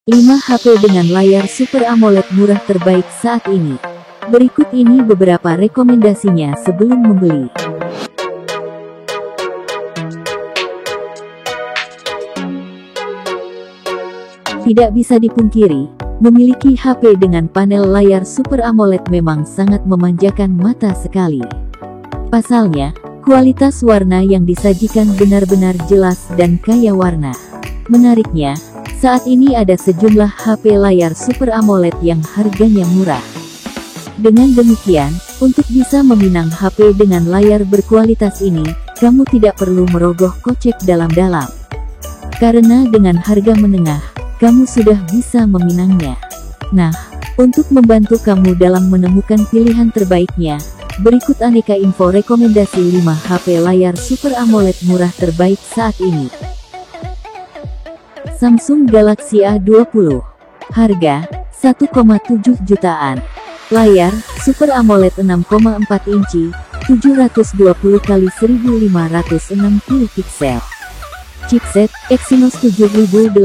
5 HP dengan layar Super AMOLED murah terbaik saat ini. Berikut ini beberapa rekomendasinya sebelum membeli. Tidak bisa dipungkiri, memiliki HP dengan panel layar Super AMOLED memang sangat memanjakan mata sekali. Pasalnya, kualitas warna yang disajikan benar-benar jelas dan kaya warna. Menariknya, saat ini ada sejumlah HP layar Super AMOLED yang harganya murah. Dengan demikian, untuk bisa meminang HP dengan layar berkualitas ini, kamu tidak perlu merogoh kocek dalam-dalam. Karena dengan harga menengah, kamu sudah bisa meminangnya. Nah, untuk membantu kamu dalam menemukan pilihan terbaiknya, berikut aneka info rekomendasi 5 HP layar Super AMOLED murah terbaik saat ini. Samsung Galaxy A20. Harga, 1,7 jutaan. Layar, Super AMOLED 6,4 inci, 720x1560 piksel. Chipset, Exynos 7884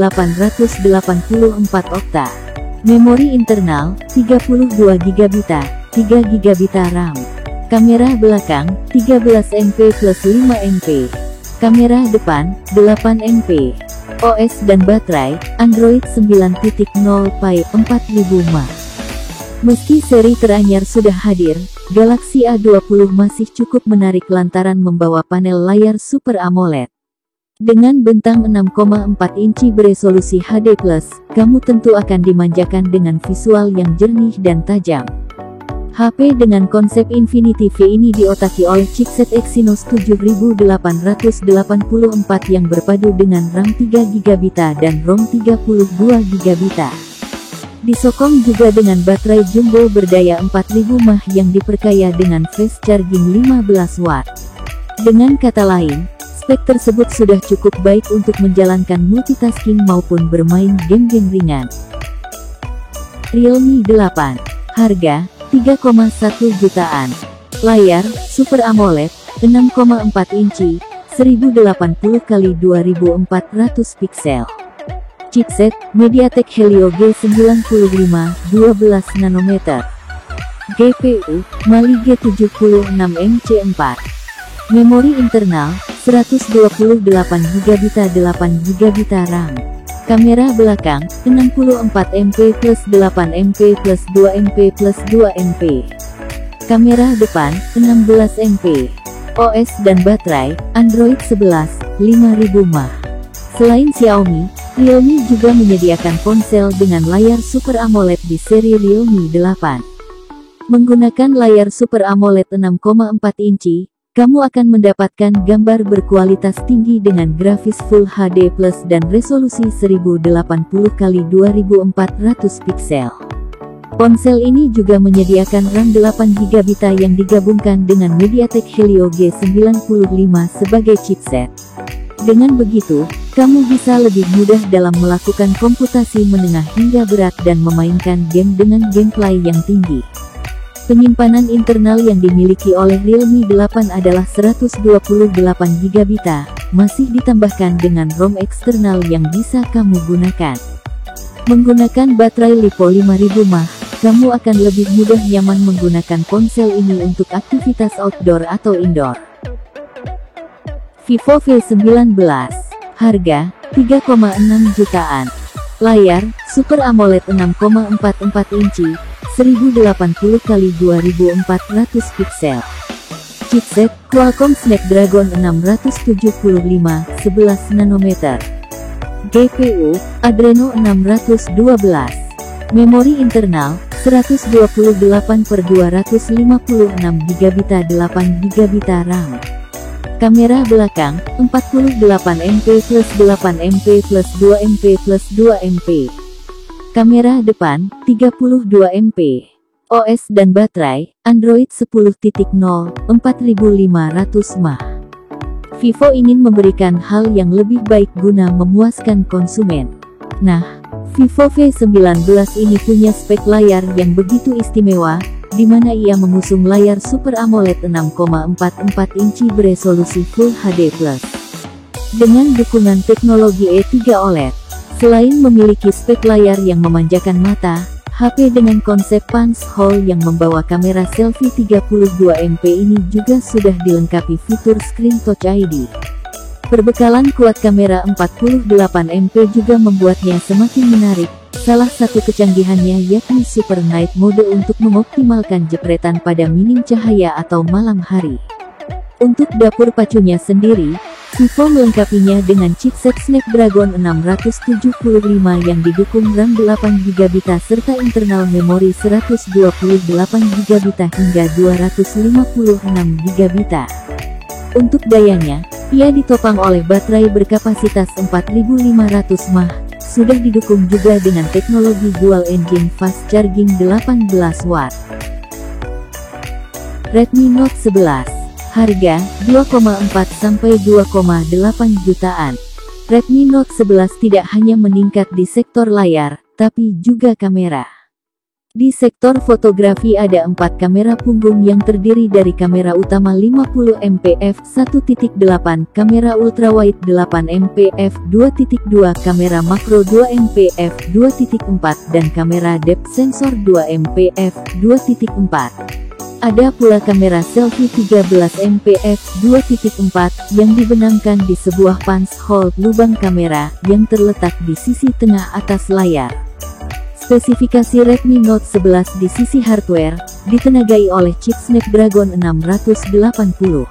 okta. Memori internal, 32 GB, 3 GB RAM. Kamera belakang, 13 MP plus 5 MP. Kamera depan, 8 MP. OS dan baterai, Android 9.0 Pie 4000 mAh. Meski seri teranyar sudah hadir, Galaxy A20 masih cukup menarik lantaran membawa panel layar Super AMOLED. Dengan bentang 6,4 inci beresolusi HD+, kamu tentu akan dimanjakan dengan visual yang jernih dan tajam. HP dengan konsep Infinity V ini diotaki oleh chipset Exynos 7884 yang berpadu dengan RAM 3 GB dan ROM 32 GB. Disokong juga dengan baterai jumbo berdaya 4000 mAh yang diperkaya dengan fast charging 15 watt. Dengan kata lain, spek tersebut sudah cukup baik untuk menjalankan multitasking maupun bermain game-game ringan. Realme 8. Harga, 3,1 jutaan. Layar, Super AMOLED, 6,4 inci, 1080x2400 piksel. Chipset, MediaTek Helio G95, 12 nanometer. GPU, Mali G76 MC4. Memori internal, 128 GB 8 GB RAM. Kamera belakang, 64 MP plus 8 MP plus 2 MP plus 2 MP. Kamera depan, 16 MP. OS dan baterai, Android 11, 5000 mAh. Selain Xiaomi, Realme juga menyediakan ponsel dengan layar Super AMOLED di seri Realme 8. Menggunakan layar Super AMOLED 6,4 inci, kamu akan mendapatkan gambar berkualitas tinggi dengan grafis Full HD Plus dan resolusi 1080x2400 piksel. Ponsel ini juga menyediakan RAM 8 GB yang digabungkan dengan MediaTek Helio G95 sebagai chipset. Dengan begitu, kamu bisa lebih mudah dalam melakukan komputasi menengah hingga berat dan memainkan game dengan gameplay yang tinggi. Penyimpanan internal yang dimiliki oleh Realme 8 adalah 128 GB, masih ditambahkan dengan ROM eksternal yang bisa kamu gunakan. Menggunakan baterai LiPo 5000 mAh, kamu akan lebih mudah nyaman menggunakan ponsel ini untuk aktivitas outdoor atau indoor. Vivo V19. Harga, 3,6 jutaan. Layar, Super AMOLED 6,44 inci, 1080x2400 piksel. Chipset, Qualcomm Snapdragon 675, 11 nanometer. GPU, Adreno 612. Memori internal, 128/256 GB 8 GB RAM. Kamera belakang, 48 MP plus 8 MP plus 2 MP plus 2 MP. Kamera depan, 32 MP. OS dan baterai, Android 10.0, 4500 mAh. Vivo ingin memberikan hal yang lebih baik guna memuaskan konsumen. Nah, Vivo V19 ini punya spek layar yang begitu istimewa, di mana ia mengusung layar Super AMOLED 6,44 inci beresolusi Full HD+. Dengan dukungan teknologi E3 OLED, Selain memiliki spek layar yang memanjakan mata, HP dengan konsep punch hole yang membawa kamera selfie 32MP ini juga sudah dilengkapi fitur Screen Touch ID. Perbekalan kuat kamera 48MP juga membuatnya semakin menarik. Salah satu kecanggihannya yakni Super Night Mode untuk mengoptimalkan jepretan pada minim cahaya atau malam hari. Untuk dapur pacunya sendiri, Vivo melengkapinya dengan chipset Snapdragon 675 yang didukung RAM 8GB serta internal memori 128GB hingga 256GB. Untuk dayanya, ia ditopang oleh baterai berkapasitas 4500 mAh, sudah didukung juga dengan teknologi dual engine fast charging 18 watt. Redmi Note 11. Harga, 2,4–2,8 jutaan. Redmi Note 11 tidak hanya meningkat di sektor layar, tapi juga kamera. Di sektor fotografi ada 4 kamera punggung yang terdiri dari kamera utama 50MP f1.8, kamera ultrawide 8MP f2.2, kamera makro 2MP f2.4, dan kamera depth sensor 2MP f2.4. Ada pula kamera selfie 13MP f2.4 yang dibenamkan di sebuah punch hole lubang kamera yang terletak di sisi tengah atas layar. Spesifikasi Redmi Note 11 di sisi hardware ditenagai oleh chip Snapdragon 680.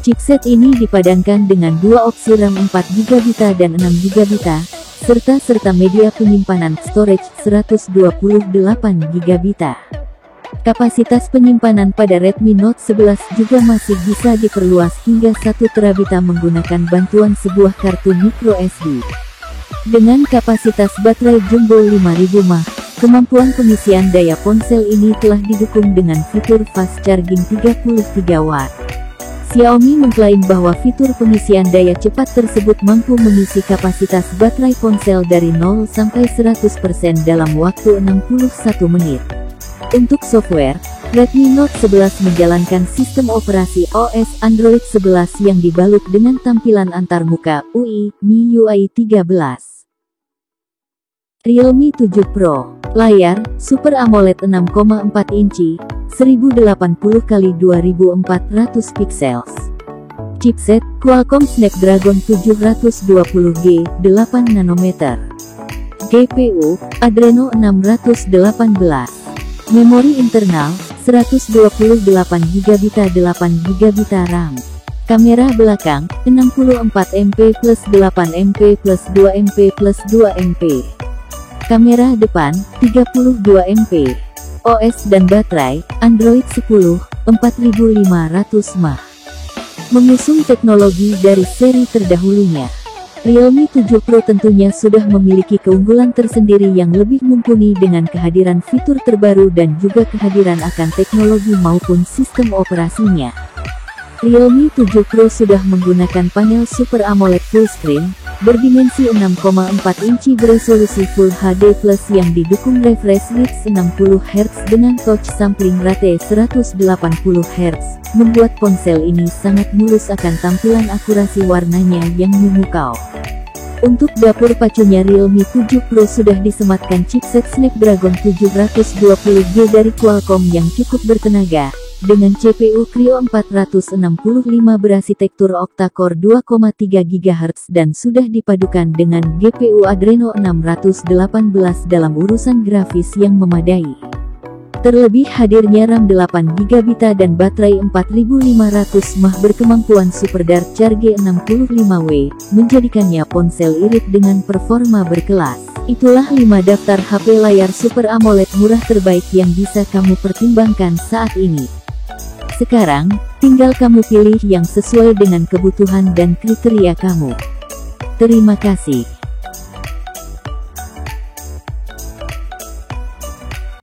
Chipset ini dipadankan dengan dua opsi RAM 4GB dan 6GB, serta media penyimpanan storage 128GB. Kapasitas penyimpanan pada Redmi Note 11 juga masih bisa diperluas hingga 1 TB menggunakan bantuan sebuah kartu microSD. Dengan kapasitas baterai jumbo 5000 mAh, kemampuan pengisian daya ponsel ini telah didukung dengan fitur fast charging 33 watt. Xiaomi mengklaim bahwa fitur pengisian daya cepat tersebut mampu mengisi kapasitas baterai ponsel dari 0 sampai 100% dalam waktu 61 menit. Untuk software, Redmi Note 11 menjalankan sistem operasi OS Android 11 yang dibalut dengan tampilan antarmuka UI MIUI 13. Realme 7 Pro. Layar, Super AMOLED 6,4 inci, 1080x2400 pixels. Chipset, Qualcomm Snapdragon 720G, 8nm. GPU, Adreno 618. Memori internal, 128GB 8GB RAM. Kamera belakang, 64MP plus 8MP plus 2MP plus 2MP. Kamera depan, 32MP. OS dan baterai, Android 10, 4500 mAh. Mengusung teknologi dari seri terdahulunya, Realme 7 Pro tentunya sudah memiliki keunggulan tersendiri yang lebih mumpuni dengan kehadiran fitur terbaru dan juga kehadiran akan teknologi maupun sistem operasinya. Realme 7 Pro sudah menggunakan panel Super AMOLED Full Screen, berdimensi 6,4 inci beresolusi Full HD Plus yang didukung refresh rate 60Hz dengan touch sampling rate 180Hz, membuat ponsel ini sangat mulus akan tampilan akurasi warnanya yang memukau. Untuk dapur pacunya Realme 7 Pro sudah disematkan chipset Snapdragon 720G dari Qualcomm yang cukup bertenaga, dengan CPU Kryo 465 berarsitektur octa-core 2,3 GHz dan sudah dipadukan dengan GPU Adreno 618 dalam urusan grafis yang memadai. Terlebih hadirnya RAM 8GB dan baterai 4500 mAh berkemampuan Super Dark Charge 65W, menjadikannya ponsel irit dengan performa berkelas. Itulah 5 daftar HP layar Super AMOLED murah terbaik yang bisa kamu pertimbangkan saat ini. Sekarang, tinggal kamu pilih yang sesuai dengan kebutuhan dan kriteria kamu. Terima kasih.